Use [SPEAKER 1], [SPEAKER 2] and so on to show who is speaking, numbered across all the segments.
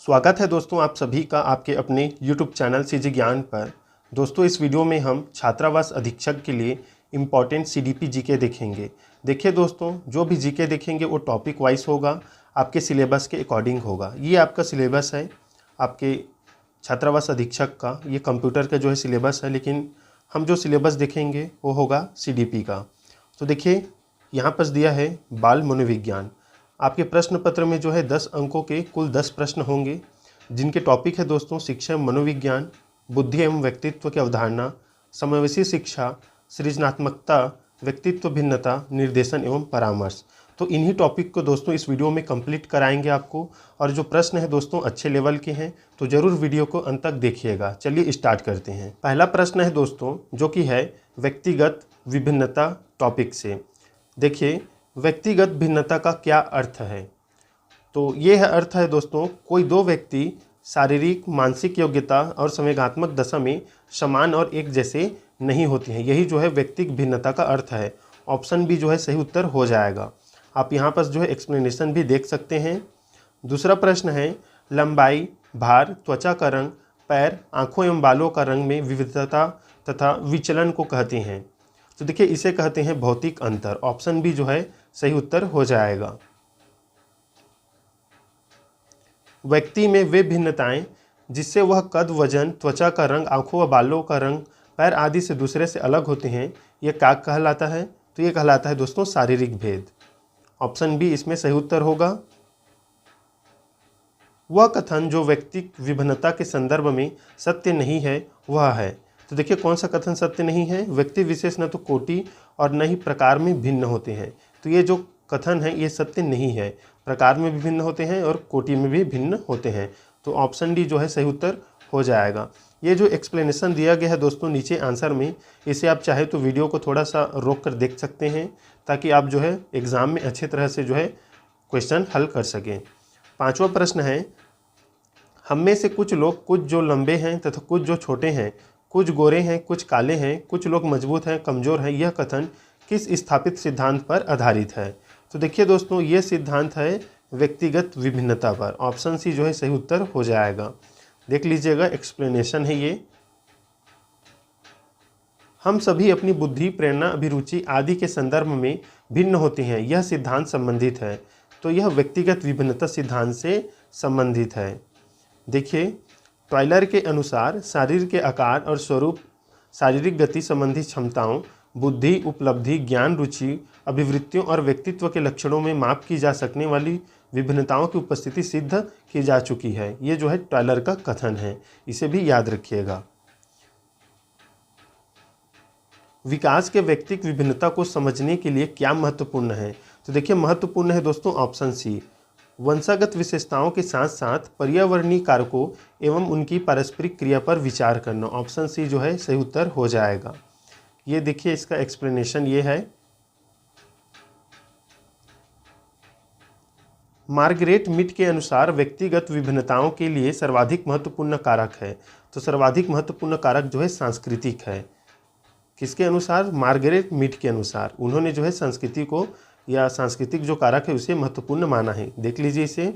[SPEAKER 1] स्वागत है दोस्तों आप सभी का आपके अपने YouTube चैनल सीजी ज्ञान पर। दोस्तों इस वीडियो में हम छात्रावास अधीक्षक के लिए इम्पॉर्टेंट CDP जीके देखेंगे। देखिए दोस्तों, जो भी जीके देखेंगे वो टॉपिक वाइज होगा, आपके सिलेबस के अकॉर्डिंग होगा। ये आपका सिलेबस है आपके छात्रावास अधीक्षक का, ये कंप्यूटर का जो है सिलेबस है, लेकिन हम जो सिलेबस देखेंगे वो होगा CDP का। तो देखिए यहाँ पर दिया है बाल मनोविज्ञान। आपके प्रश्न पत्र में जो है 10 अंकों के कुल 10 प्रश्न होंगे, जिनके टॉपिक है दोस्तों शिक्षा एवं मनोविज्ञान, बुद्धि एवं व्यक्तित्व की अवधारणा, समावेशी शिक्षा, सृजनात्मकता, व्यक्तित्व भिन्नता, निर्देशन एवं परामर्श। तो इन्हीं टॉपिक को दोस्तों इस वीडियो में कंप्लीट कराएंगे आपको। और जो प्रश्न है दोस्तों अच्छे लेवल के हैं, तो ज़रूर वीडियो को अंत तक देखिएगा। चलिए स्टार्ट करते हैं। पहला प्रश्न है दोस्तों जो कि है व्यक्तिगत विभिन्नता टॉपिक से। देखिए व्यक्तिगत भिन्नता का क्या अर्थ है। तो ये है अर्थ है दोस्तों, कोई दो व्यक्ति शारीरिक मानसिक योग्यता और संवेगात्मक दशा में समान और एक जैसे नहीं होते हैं। यही जो है व्यक्तिगत भिन्नता का अर्थ है। ऑप्शन बी जो है सही उत्तर हो जाएगा। आप यहाँ पर जो है एक्सप्लेनेशन भी देख सकते हैं। दूसरा प्रश्न है लंबाई, भार, त्वचा का रंग, पैर, आँखों एवं बालों का रंग में विविधता तथा विचलन को कहते हैं। तो देखिए इसे कहते हैं भौतिक अंतर। ऑप्शन बी जो है सही उत्तर हो जाएगा। व्यक्ति में वे भिन्नताएं जिससे वह कद, वजन, त्वचा का रंग, आंखों व बालों का रंग, पैर आदि से दूसरे से अलग होते हैं, यह क्या कहलाता है। तो ये कहलाता है दोस्तों शारीरिक भेद। ऑप्शन बी इसमें सही उत्तर होगा। वह कथन जो व्यक्ति विभिन्नता के संदर्भ में सत्य नहीं है वह है। तो देखिए कौन सा कथन सत्य नहीं है। व्यक्ति विशेष न तो कोटि और न ही प्रकार में भिन्न होते हैं। तो ये जो कथन है ये सत्य नहीं है। प्रकार में भी भिन्न होते हैं और कोटि में भी भिन्न होते हैं। तो ऑप्शन डी जो है सही उत्तर हो जाएगा। ये जो एक्सप्लेनेशन दिया गया है दोस्तों नीचे आंसर में, इसे आप चाहे तो वीडियो को थोड़ा सा रोक कर देख सकते हैं, ताकि आप जो है एग्ज़ाम में अच्छे तरह से जो है क्वेश्चन हल कर सकें। पांचवा प्रश्न है हम में से कुछ लोग, कुछ जो लंबे हैं तथा कुछ जो छोटे हैं, कुछ गोरे हैं कुछ काले हैं, कुछ लोग मजबूत हैं कमज़ोर हैं, यह कथन किस स्थापित सिद्धांत पर आधारित है। तो देखिए दोस्तों ये सिद्धांत है व्यक्तिगत विभिन्नता पर। ऑप्शन सी जो है सही उत्तर हो जाएगा। देख लीजिएगा एक्सप्लेनेशन है ये। हम सभी अपनी बुद्धि, प्रेरणा, अभिरुचि आदि के संदर्भ में भिन्न होते हैं, यह सिद्धांत संबंधित है। तो यह व्यक्तिगत विभिन्नता सिद्धांत से संबंधित है। देखिए टॉयलर के अनुसार शरीर के आकार और स्वरूप, शारीरिक गति संबंधी क्षमताओं, बुद्धि, उपलब्धि, ज्ञान, रुचि, अभिवृत्तियों और व्यक्तित्व के लक्षणों में माप की जा सकने वाली विभिन्नताओं की उपस्थिति सिद्ध की जा चुकी है। ये जो है टॉयलर का कथन है, इसे भी याद रखिएगा। विकास के व्यक्तिगत विभिन्नता को समझने के लिए क्या महत्वपूर्ण है। तो देखिए महत्वपूर्ण है दोस्तों ऑप्शन सी, वंशागत विशेषताओं के साथ साथ पर्यावरणीय कारकों एवं उनकी पारस्परिक क्रिया पर विचार करना। ऑप्शन सी जो है सही उत्तर हो जाएगा। ये देखिए इसका एक्सप्लेनेशन ये है। मार्गरेट मिड के अनुसार व्यक्तिगत विभिन्नताओं के लिए सर्वाधिक महत्वपूर्ण कारक है। तो सर्वाधिक महत्वपूर्ण कारक जो है सांस्कृतिक है। किसके अनुसार? मार्गरेट मिड के अनुसार। उन्होंने जो है संस्कृति को या सांस्कृतिक जो कारक है उसे महत्वपूर्ण माना है। देख लीजिए इसे।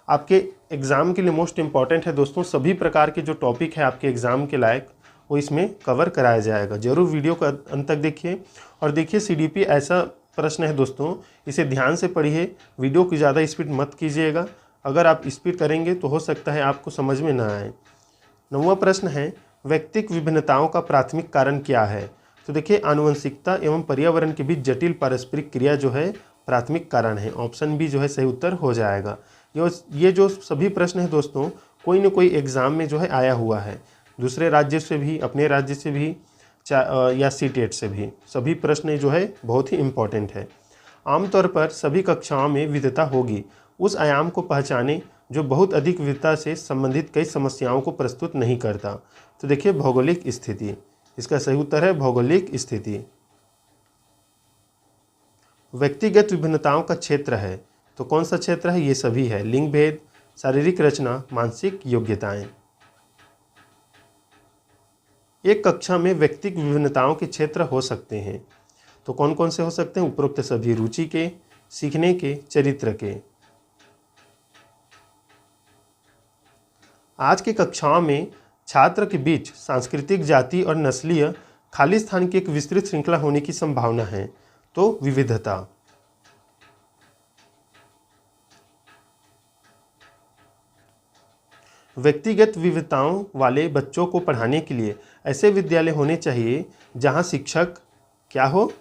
[SPEAKER 1] आपके एग्ज़ाम के लिए मोस्ट इम्पॉर्टेंट है दोस्तों, सभी प्रकार के जो टॉपिक है आपके एग्ज़ाम के लायक वो इसमें कवर कराया जाएगा। ज़रूर वीडियो को अंत तक देखिए। और देखिए CDP ऐसा प्रश्न है दोस्तों, इसे ध्यान से पढ़िए, वीडियो की ज़्यादा स्पीड मत कीजिएगा। अगर आप स्पीड करेंगे तो हो सकता है आपको समझ में ना आए। 9वां प्रश्न है व्यक्तिगत विभिन्नताओं का प्राथमिक कारण क्या है। तो देखिए आनुवंशिकता एवं पर्यावरण के बीच जटिल पारस्परिक क्रिया जो है प्राथमिक कारण है। ऑप्शन बी जो है सही उत्तर हो जाएगा। ये जो सभी प्रश्न है दोस्तों कोई न कोई एग्ज़ाम में जो है आया हुआ है, दूसरे राज्य से भी, अपने राज्य से भी या CTET से भी। सभी प्रश्न जो है बहुत ही इम्पोर्टेंट है। आमतौर पर सभी कक्षाओं में विविधता होगी, उस आयाम को पहचाने जो बहुत अधिक विविधता से संबंधित कई समस्याओं को प्रस्तुत नहीं करता। तो देखिए भौगोलिक स्थिति, इसका सही उत्तर है भौगोलिक स्थिति। व्यक्तिगत विभिन्नताओं का क्षेत्र है, तो कौन सा क्षेत्र है? ये सभी है। लिंग भेद, शारीरिक रचना, मानसिक योग्यताएं। एक कक्षा में व्यक्तिगत विभिन्नताओं के क्षेत्र हो सकते हैं, तो कौन कौन से हो सकते हैं? उपरोक्त सभी। रुचि के, सीखने के, चरित्र के। आज की कक्षाओं में छात्र के बीच सांस्कृतिक, जाति और नस्लीय खाली स्थान की एक विस्तृत श्रृंखला होने की संभावना है। तो विविधता। व्यक्तिगत विविधताओं वाले बच्चों को पढ़ाने के लिए ऐसे विद्यालय होने चाहिए जहां शिक्षक क्या हो,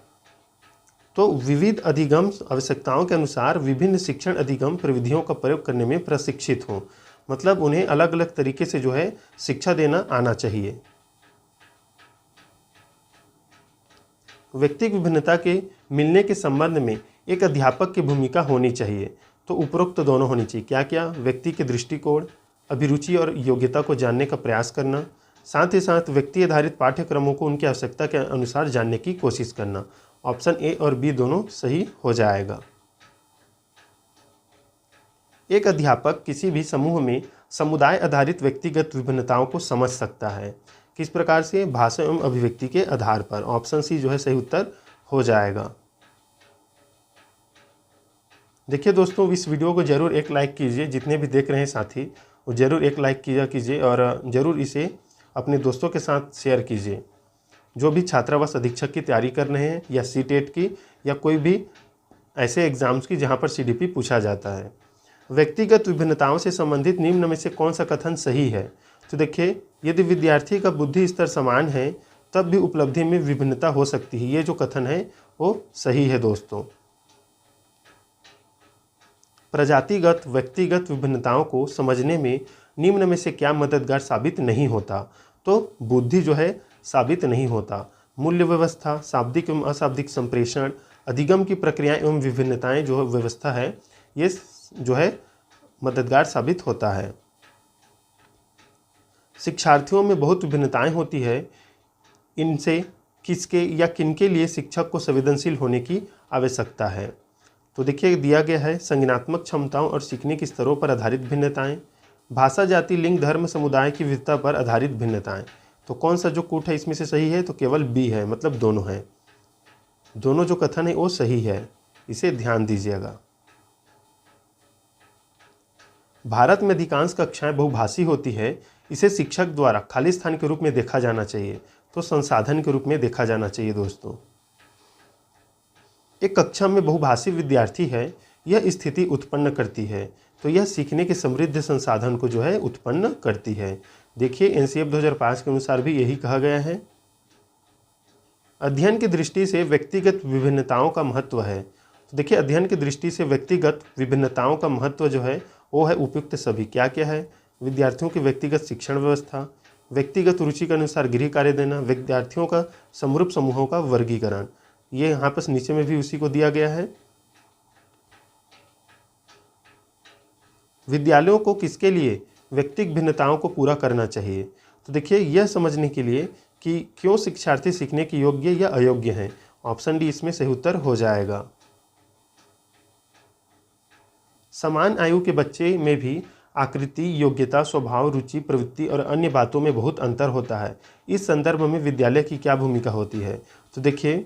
[SPEAKER 1] तो विविध अधिगम आवश्यकताओं के अनुसार विभिन्न शिक्षण अधिगम प्रविधियों का प्रयोग करने में प्रशिक्षित हों। मतलब उन्हें अलग अलग तरीके से जो है शिक्षा देना आना चाहिए। व्यक्तिगत विभिन्नता के मिलने के संबंध में एक अध्यापक की भूमिका होनी चाहिए। तो उपरोक्त दोनों होनी चाहिए। क्या क्या? व्यक्ति के दृष्टिकोण, अभिरुचि और योग्यता को जानने का प्रयास करना, साथ ही साथ व्यक्ति आधारित पाठ्यक्रमों को उनकी आवश्यकता के अनुसार जानने की कोशिश करना। ऑप्शन ए और बी दोनों सही हो जाएगा। एक अध्यापक किसी भी समूह में समुदाय आधारित व्यक्तिगत विभिन्नताओं को समझ सकता है। किस प्रकार से? भाषा एवं अभिव्यक्ति के आधार पर। ऑप्शन सी जो है सही उत्तर हो जाएगा। देखिए दोस्तों, इस वीडियो को जरूर एक लाइक कीजिए। जितने भी देख रहे हैं साथी वो जरूर एक लाइक किया कीजिए और ज़रूर इसे अपने दोस्तों के साथ शेयर कीजिए। जो भी छात्रावास अधीक्षक की तैयारी कर रहे हैं या सीटेट की या कोई भी ऐसे एग्ज़ाम्स की जहां पर सीडीपी पूछा जाता है। व्यक्तिगत विभिन्नताओं से संबंधित निम्न में से कौन सा कथन सही है? तो देखिए, यदि विद्यार्थी का बुद्धि स्तर समान है तब भी उपलब्धि में विभिन्नता हो सकती है। ये जो कथन है वो सही है दोस्तों। प्रजातिगत व्यक्तिगत विभिन्नताओं को समझने में निम्न में से क्या मददगार साबित नहीं होता? तो बुद्धि जो है साबित नहीं होता। मूल्य व्यवस्था, शाब्दिक एवं अशाब्दिक संप्रेषण, अधिगम की प्रक्रियाएं एवं विभिन्नताएं जो व्यवस्था है ये जो है मददगार साबित होता है। शिक्षार्थियों में बहुत विभिन्नताएं होती है। इनसे किसके या किनके लिए शिक्षक को संवेदनशील होने की आवश्यकता है? तो देखिए दिया गया है संज्ञानात्मक क्षमताओं और सीखने के स्तरों पर आधारित भिन्नताएं, भाषा, जाति, लिंग, धर्म, समुदाय की विविधता पर आधारित भिन्नताएं। तो कौन सा जो कूट है इसमें से सही है? तो केवल बी है, मतलब दोनों है। दोनों जो कथन है वो सही है, इसे ध्यान दीजिएगा। भारत में अधिकांश कक्षाएं बहुभाषी होती है। इसे शिक्षक द्वारा खाली स्थान के रूप में देखा जाना चाहिए, तो संसाधन के रूप में देखा जाना चाहिए दोस्तों। एक कक्षा में बहुभाषी विद्यार्थी है, यह स्थिति उत्पन्न करती है, तो यह सीखने के समृद्ध संसाधन को जो है उत्पन्न करती है। देखिए एनसीएफ 2005 के अनुसार भी यही कहा गया है। अध्ययन की दृष्टि से व्यक्तिगत विभिन्नताओं का महत्व है। तो देखिए अध्ययन की दृष्टि से व्यक्तिगत विभिन्नताओं का महत्व जो है वो है उपयुक्त सभी। क्या क्या है? विद्यार्थियों की व्यक्तिगत शिक्षण व्यवस्था, व्यक्तिगत रुचि के अनुसार गृह कार्य देना, विद्यार्थियों का समरूप समूहों का वर्गीकरण। ये यहाँ पर नीचे में भी उसी को दिया गया है। विद्यालयों को किसके लिए व्यक्तिगत भिन्नताओं को पूरा करना चाहिए? तो देखिए यह समझने के लिए कि क्यों शिक्षार्थी सीखने के योग्य या अयोग्य हैं। ऑप्शन डी इसमें सही उत्तर हो जाएगा। समान आयु के बच्चे में भी आकृति, योग्यता, स्वभाव, रुचि, प्रवृत्ति और अन्य बातों में बहुत अंतर होता है। इस संदर्भ में विद्यालय की क्या भूमिका होती है? तो देखिए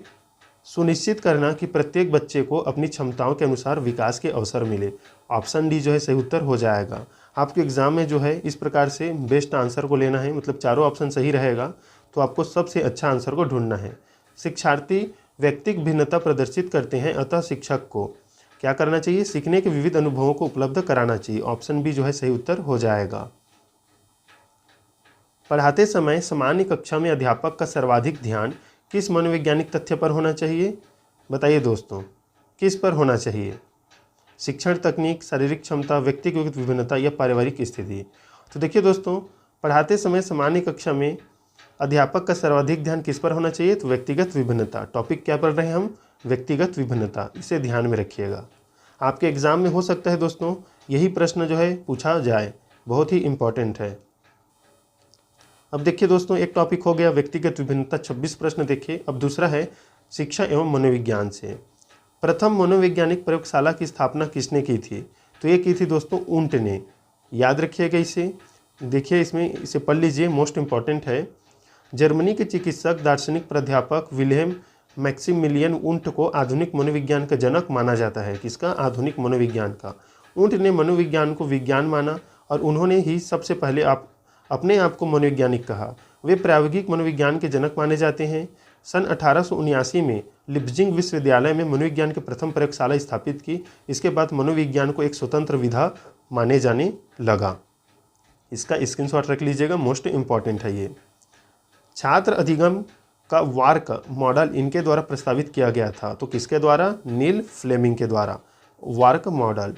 [SPEAKER 1] सुनिश्चित करना कि प्रत्येक बच्चे को अपनी क्षमताओं के अनुसार विकास के अवसर मिले। ऑप्शन डी जो है सही उत्तर हो जाएगा। आपके एग्जाम में जो है इस प्रकार से बेस्ट आंसर को लेना है, मतलब चारों ऑप्शन सही रहेगा तो आपको सबसे अच्छा आंसर को ढूंढना है। शिक्षार्थी व्यक्तिगत भिन्नता प्रदर्शित करते हैं, अतः शिक्षक को क्या करना चाहिए? सीखने के विविध अनुभवों को उपलब्ध कराना चाहिए। ऑप्शन बी जो है सही उत्तर हो जाएगा। पढ़ाते समय सामान्य कक्षा में अध्यापक का सर्वाधिक ध्यान किस मनोवैज्ञानिक तथ्य पर होना चाहिए? बताइए दोस्तों, किस पर होना चाहिए? शिक्षण तकनीक, शारीरिक क्षमता, व्यक्तिगत विभिन्नता या पारिवारिक स्थिति? तो देखिए दोस्तों, पढ़ाते समय सामान्य कक्षा में अध्यापक का सर्वाधिक ध्यान किस पर होना चाहिए? तो व्यक्तिगत विभिन्नता। टॉपिक क्या पढ़ रहे हैं हम? व्यक्तिगत विभिन्नता। इसे ध्यान में रखिएगा। आपके एग्जाम में हो सकता है दोस्तों यही प्रश्न जो है पूछा जाए, बहुत ही इम्पॉर्टेंट है। अब देखिए दोस्तों, एक टॉपिक हो गया व्यक्तिगत विभिन्नता, 26 प्रश्न देखिए। अब दूसरा है शिक्षा एवं मनोविज्ञान से। प्रथम मनोवैज्ञानिक प्रयोगशाला की स्थापना किसने की थी? तो ये की थी दोस्तों ऊंट ने। याद रखिएगा इसे। देखिए इसमें इसे पढ़ लीजिए, मोस्ट इम्पॉर्टेंट है। जर्मनी के चिकित्सक, दार्शनिक, प्राध्यापक विल्हेम मैक्सिमिलियन ऊंट को आधुनिक मनोविज्ञान का जनक माना जाता है। किसका? आधुनिक मनोविज्ञान का। ऊंट ने मनोविज्ञान को विज्ञान माना और उन्होंने ही सबसे पहले अपने आप को मनोवैज्ञानिक कहा। वे प्रायोगिक मनोविज्ञान के जनक माने जाते हैं। सन 1879 में लिप्जिंग विश्वविद्यालय में मनोविज्ञान की प्रथम प्रयोगशाला स्थापित की। इसके बाद मनोविज्ञान को एक स्वतंत्र विधा माने जाने लगा। इसका स्क्रीनशॉट रख लीजिएगा, मोस्ट इम्पॉर्टेंट है ये। छात्र अधिगम का वार्क मॉडल इनके द्वारा प्रस्तावित किया गया था। तो किसके द्वारा? नील फ्लेमिंग के द्वारा वार्क मॉडल।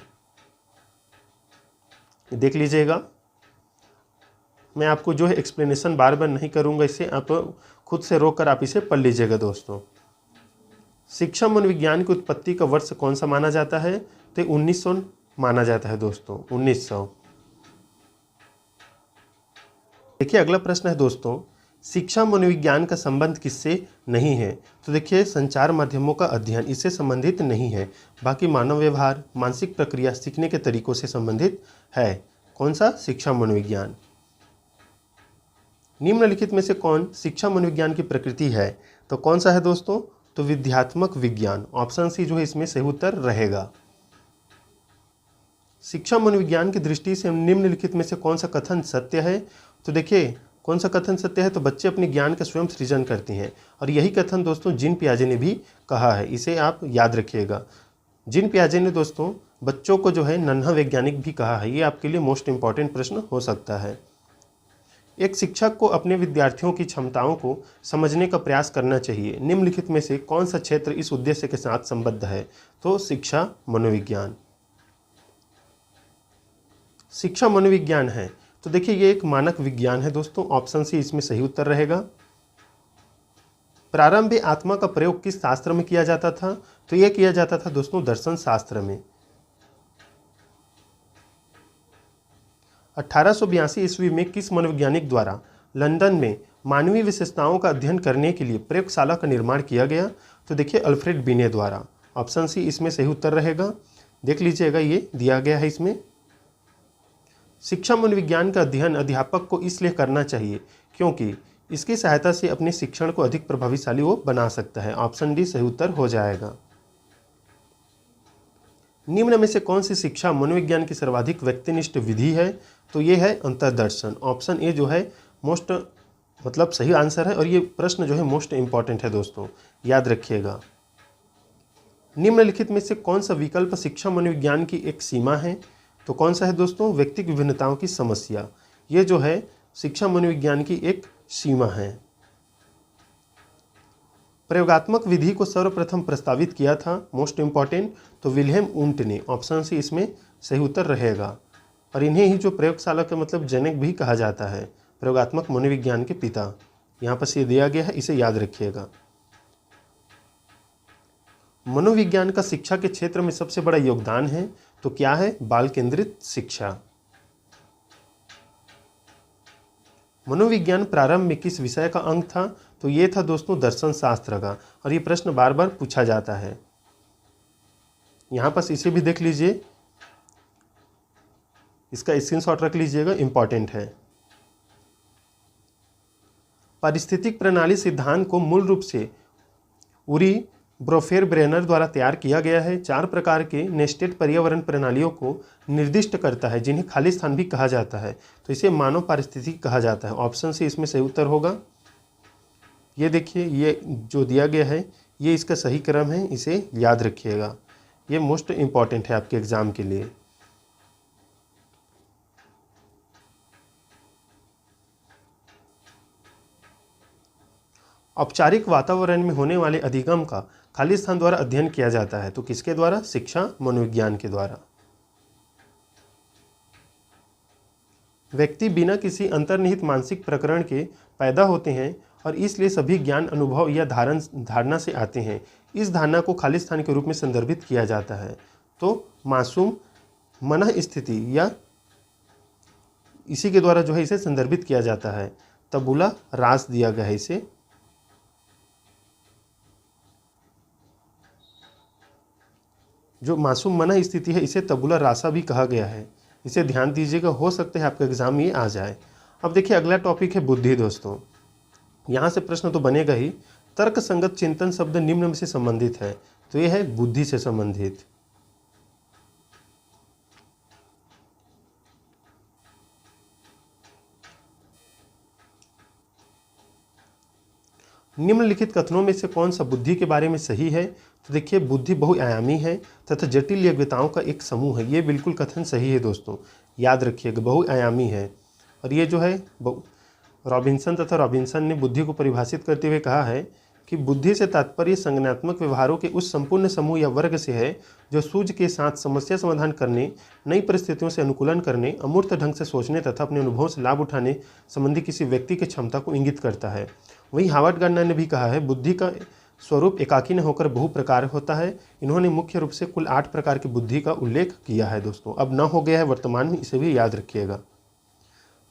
[SPEAKER 1] देख लीजिएगा, मैं आपको जो है एक्सप्लेनेशन बार बार नहीं करूंगा, इसे आप खुद से रोक कर आप इसे पढ़ लीजिएगा दोस्तों। शिक्षा मनोविज्ञान की उत्पत्ति का वर्ष कौन सा माना जाता है? तो 1900 माना जाता है दोस्तों, 1900। देखिए अगला प्रश्न है दोस्तों, शिक्षा मनोविज्ञान का संबंध किससे नहीं है? तो देखिए संचार माध्यमों का अध्ययन इससे संबंधित नहीं है। बाकी मानव व्यवहार, मानसिक प्रक्रिया, सीखने के तरीकों से संबंधित है। कौन सा? शिक्षा मनोविज्ञान। निम्नलिखित में से कौन शिक्षा मनोविज्ञान की प्रकृति है? तो कौन सा है दोस्तों? तो विध्यात्मक विज्ञान। ऑप्शन सी जो है इसमें सही उत्तर रहेगा। शिक्षा मनोविज्ञान की दृष्टि से निम्नलिखित में से कौन सा कथन सत्य है? तो देखिए कौन सा कथन सत्य है? तो बच्चे अपने ज्ञान का स्वयं सृजन करते हैं, और यही कथन दोस्तों जीन पियाजे ने भी कहा है। इसे आप याद रखिएगा। जीन पियाजे ने दोस्तों बच्चों को जो है नन्हा वैज्ञानिक भी कहा है। ये आपके लिए मोस्ट इंपॉर्टेंट प्रश्न हो सकता है। एक शिक्षक को अपने विद्यार्थियों की क्षमताओं को समझने का प्रयास करना चाहिए। निम्नलिखित में से कौन सा क्षेत्र इस उद्देश्य के साथ संबद्ध है? तो शिक्षा मनोविज्ञान। शिक्षा मनोविज्ञान है तो देखिए ये एक मानक विज्ञान है दोस्तों। ऑप्शन सी इसमें सही उत्तर रहेगा। प्रारंभ में आत्मा का प्रयोग किस शास्त्र में किया जाता था? तो यह किया जाता था दोस्तों दर्शन शास्त्र में। 1882 ईस्वी में किस मनोवैज्ञानिक द्वारा लंदन में मानवीय विशेषताओं का अध्ययन करने के लिए प्रयोगशाला का निर्माण किया गया? तो देखिए अल्फ्रेड बिने द्वारा। ऑप्शन सी इसमें सही उत्तर रहेगा। देख लीजिएगा ये दिया गया है इसमें। शिक्षा मनोविज्ञान का अध्ययन अध्यापक को इसलिए करना चाहिए क्योंकि इसकी सहायता से अपने शिक्षण को अधिक प्रभावशाली वो बना सकता है। ऑप्शन डी सही उत्तर हो जाएगा। निम्न में से कौन सी शिक्षा मनोविज्ञान की सर्वाधिक व्यक्तिनिष्ठ विधि है? तो ये है अंतर्दर्शन। ऑप्शन ए जो है मोस्ट सही आंसर है, और ये प्रश्न जो है मोस्ट इंपॉर्टेंट है दोस्तों, याद रखिएगा। निम्नलिखित में से कौन सा विकल्प शिक्षा मनोविज्ञान की एक सीमा है? तो कौन सा है दोस्तों? व्यक्तिगत विभिन्नताओं की समस्या। ये जो है शिक्षा मनोविज्ञान की एक सीमा है। प्रयोगात्मक विधि को सर्वप्रथम प्रस्तावित किया था, मोस्ट इंपॉर्टेंट, तो विल्हेम वुंट ने। ऑप्शन सी इसमें सही उत्तर रहेगा। और इन्हें ही जो प्रयोगशाला के जनक भी कहा जाता है, प्रयोगात्मक मनोविज्ञान के पिता। यहाँ पर ये दिया गया है, इसे याद रखिएगा। मनोविज्ञान का शिक्षा के क्षेत्र में सबसे बड़ा योगदान है, तो क्या है? बाल केंद्रित शिक्षा। मनोविज्ञान प्रारंभ में किस विषय का अंग था? तो ये था दोस्तों दर्शन शास्त्र का, और ये प्रश्न बार बार पूछा जाता है। यहाँ पर इसे भी देख लीजिए, इसका स्क्रीनशॉट रख लीजिएगा, इंपॉर्टेंट है। पारिस्थितिक प्रणाली सिद्धांत को मूल रूप से उरी ब्रोफेर ब्रेनर द्वारा तैयार किया गया है। 4 प्रकार के नेस्टेड पर्यावरण प्रणालियों को निर्दिष्ट करता है, जिन्हें खाली स्थान भी कहा जाता है। तो इसे मानव पारिस्थितिकी कहा जाता है। ऑप्शन से इसमें सही उत्तर होगा। ये देखिए ये जो दिया गया है ये इसका सही क्रम है, इसे याद रखिएगा। ये मोस्ट इम्पॉर्टेंट है आपके एग्जाम के लिए। औपचारिक वातावरण में होने वाले अधिगम का खाली स्थान द्वारा अध्ययन किया जाता है, तो किसके द्वारा? शिक्षा मनोविज्ञान के द्वारा। व्यक्ति बिना किसी अंतर्निहित मानसिक प्रकरण के पैदा होते हैं और इसलिए सभी ज्ञान अनुभव या धारणा से आते हैं। इस धारणा को खाली स्थान के रूप में संदर्भित किया जाता है। तो मासूम मन स्थिति या इसी के द्वारा जो है इसे संदर्भित किया जाता है। तबुला रास दिया गया है इसे। जो मासूम मना स्थिति है इसे तबुला रासा भी कहा गया है। इसे ध्यान दीजिएगा, हो सकता है आपका एग्जाम ये आ जाए। अब देखिए अगला टॉपिक है बुद्धि दोस्तों। यहाँ से प्रश्न तो बनेगा ही। तर्क संगत चिंतन शब्द निम्न में से संबंधित है, तो यह है बुद्धि से संबंधित। निम्नलिखित कथनों में से कौन सा बुद्धि के बारे में सही है? तो देखिए, बुद्धि बहुआयामी है तथा जटिल योग्यताओं का एक समूह है। ये बिल्कुल कथन सही है दोस्तों, याद रखिएगा, बहुआयामी है। और ये जो है रॉबिन्सन ने बुद्धि को परिभाषित करते हुए कहा है कि बुद्धि से तात्पर्य संज्ञानात्मक व्यवहारों के उस संपूर्ण समूह या वर्ग से है जो सूझ के साथ समस्या समाधान करने, नई परिस्थितियों से अनुकूलन करने, अमूर्त ढंग से सोचने तथा अपने अनुभवों से लाभ उठाने संबंधी किसी व्यक्ति की क्षमता को इंगित करता है। वहीं हार्वर्ड गार्डनर ने भी कहा है, बुद्धि का स्वरूप एकाकी न होकर बहु प्रकार होता है। इन्होंने मुख्य रूप से कुल 8 प्रकार की बुद्धि का उल्लेख किया है दोस्तों। अब न हो गया है वर्तमान में, इसे भी याद रखिएगा।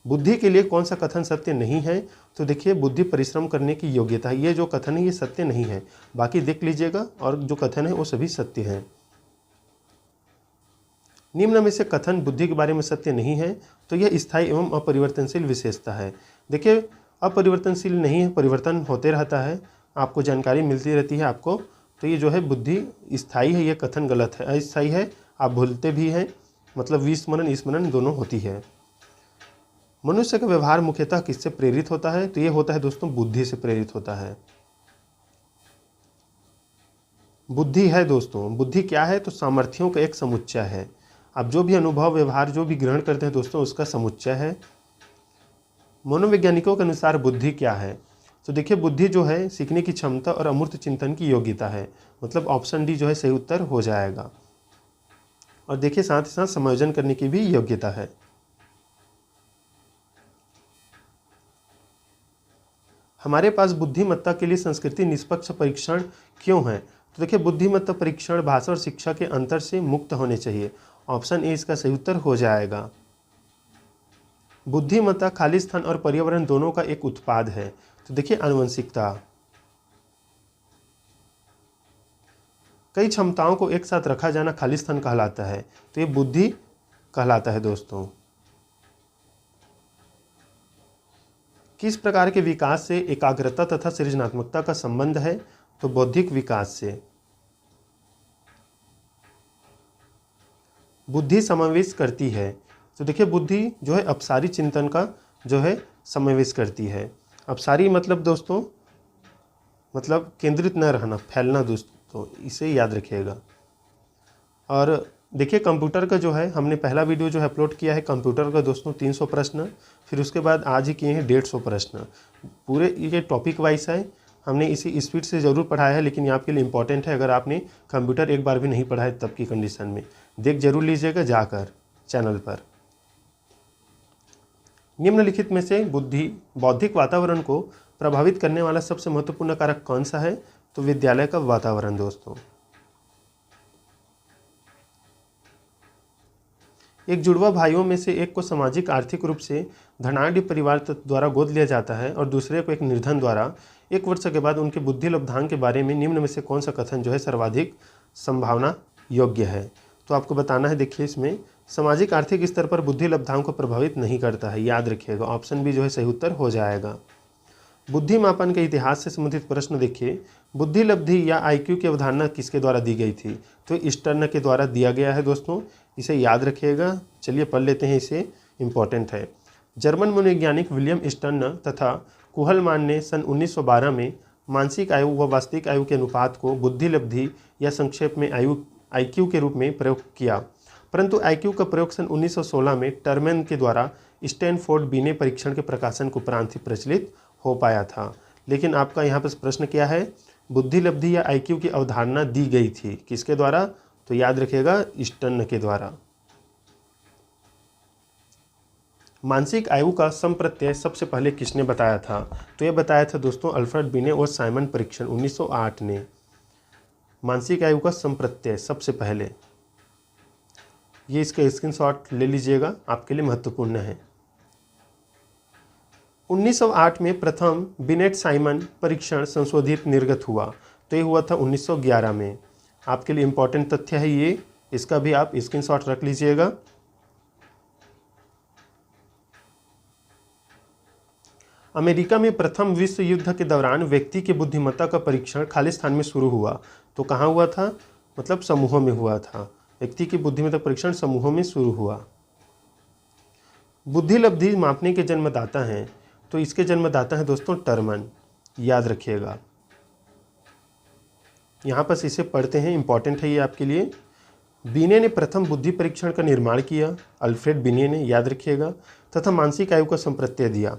[SPEAKER 1] बुद्धि के लिए कौन सा कथन सत्य नहीं है? तो देखिए, बुद्धि परिश्रम करने की योग्यता, ये जो कथन है ये सत्य नहीं है। बाकी देख लीजिएगा, और जो कथन है वो सभी सत्य हैं। निम्न में से कथन बुद्धि के बारे में सत्य नहीं है, तो यह स्थायी एवं अपरिवर्तनशील विशेषता है। देखिए, अपरिवर्तनशील नहीं है, परिवर्तन होते रहता है, आपको जानकारी मिलती रहती है आपको। तो ये जो है बुद्धि स्थायी है, ये कथन गलत है। अस्थायी है, आप भूलते भी हैं, मतलब विस्मरण स्मरण दोनों होती है। मनुष्य का व्यवहार मुख्यतः किससे प्रेरित होता है? तो ये होता है दोस्तों, बुद्धि से प्रेरित होता है। बुद्धि है दोस्तों, बुद्धि क्या है? तो सामर्थ्यों का एक समुच्चय है। आप जो भी अनुभव व्यवहार जो भी ग्रहण करते हैं दोस्तों, उसका समुच्चय है। मनोवैज्ञानिकों के अनुसार बुद्धि क्या है? तो देखिए, बुद्धि जो है सीखने की क्षमता और अमूर्त चिंतन की योग्यता है। मतलब ऑप्शन डी जो है सही उत्तर हो जाएगा। और देखिए, साथ ही साथ समायोजन करने की भी योग्यता है। हमारे पास बुद्धिमत्ता के लिए संस्कृति निष्पक्ष परीक्षण क्यों है? तो देखिए, बुद्धिमत्ता परीक्षण भाषा और शिक्षा के अंतर से मुक्त होने चाहिए। ऑप्शन ए इसका सही उत्तर हो जाएगा। बुद्धिमत्ता खालिस्तान और पर्यावरण दोनों का एक उत्पाद है। तो देखिए, आनुवंशिकता। कई क्षमताओं को एक साथ रखा जाना खालिस्तान कहलाता है, तो ये बुद्धि कहलाता है दोस्तों। किस प्रकार के विकास से एकाग्रता तथा सृजनात्मकता का संबंध है? तो बौद्धिक विकास से। बुद्धि समावेश करती है। तो देखिए, बुद्धि जो है अपसारी चिंतन का जो है समावेश करती है। अपसारी मतलब दोस्तों, मतलब केंद्रित न रहना, फैलना दोस्तों, इसे याद रखिएगा। और देखिए, कंप्यूटर का जो है हमने पहला वीडियो जो है अपलोड किया है कंप्यूटर का दोस्तों, 300 प्रश्न। फिर उसके बाद आज ही किए हैं 150 प्रश्न। पूरे ये टॉपिक वाइज है, हमने इसी स्पीड से ज़रूर पढ़ाया है, लेकिन ये आपके लिए इंपॉर्टेंट है। अगर आपने कंप्यूटर एक बार भी नहीं पढ़ा है तब की कंडीशन में देख जरूर लीजिएगा जाकर चैनल पर। निम्नलिखित में से बौद्धिक वातावरण को प्रभावित करने वाला सबसे महत्वपूर्ण कारक कौन सा है? तो विद्यालय का वातावरण दोस्तों। एक जुड़वा भाइयों में से एक को सामाजिक आर्थिक रूप से धनाढ़ परिवार द्वारा गोद लिया जाता है और दूसरे को एक निर्धन द्वारा। 1 वर्ष के बाद उनके बुद्धि लब्धांक के बारे में निम्न में से कौन सा कथन जो है सर्वाधिक संभावना योग्य है? तो आपको बताना है। देखिए, इसमें सामाजिक आर्थिक स्तर पर बुद्धि लब्धांक को प्रभावित नहीं करता है, याद रखिएगा। ऑप्शन बी जो है सही उत्तर हो जाएगा। बुद्धि मापन के इतिहास से संबंधित प्रश्न देखिए, बुद्धि लब्धि या IQ की अवधारणा किसके द्वारा दी गई थी? तो स्टर्न के द्वारा दिया गया है दोस्तों, इसे याद रखिएगा। चलिए पढ़ लेते हैं, इसे इम्पॉर्टेंट है। जर्मन मनोवैज्ञानिक विलियम स्टर्न तथा कुहलमान ने सन 1912 में मानसिक आयु व वास्तविक आयु के अनुपात को बुद्धि लब्धि या संक्षेप में IQ के रूप में प्रयोग किया। परंतु IQ का प्रयोग सन 1916 में टर्मेन के द्वारा स्टैनफोर्ड बीने परीक्षण के प्रकाशन के उपरांत ही प्रचलित हो पाया था। लेकिन आपका यहाँ पर प्रश्न क्या है? बुद्धि लब्धि या IQ की अवधारणा दी गई थी किसके द्वारा? तो याद रखिएगा, स्टर्न के द्वारा। मानसिक आयु का संप्रत्यय सबसे पहले किसने बताया था? तो यह बताया था दोस्तों अल्फ्रेड बीने और साइमन परीक्षण 1908 ने। मानसिक आयु का संप्रत्यय सबसे पहले, ये इसका स्क्रीनशॉट ले लीजिएगा, आपके लिए महत्वपूर्ण है। 1908 में प्रथम बिनेट साइमन परीक्षण संशोधित निर्गत हुआ, तो ये हुआ था 1911 में। आपके लिए इंपॉर्टेंट तथ्य है ये, इसका भी आप स्क्रीनशॉट रख लीजिएगा। अमेरिका में प्रथम विश्व युद्ध के दौरान व्यक्ति की बुद्धिमत्ता का परीक्षण खालिस्तान में शुरू हुआ, तो कहाँ हुआ था? मतलब समूहों में हुआ था। व्यक्ति की बुद्धिमत्ता परीक्षण समूहों में शुरू हुआ। बुद्धि लब्धि मापने के जन्मदाता हैं, तो इसके जन्मदाता हैं दोस्तों टर्मन। याद रखिएगा। यहाँ पर इसे पढ़ते हैं, इंपॉर्टेंट है ये आपके लिए। बीने ने प्रथम बुद्धि परीक्षण का निर्माण किया, अल्फ्रेड बीने ने, याद रखिएगा, तथा मानसिक आयु का संप्रत्यय दिया।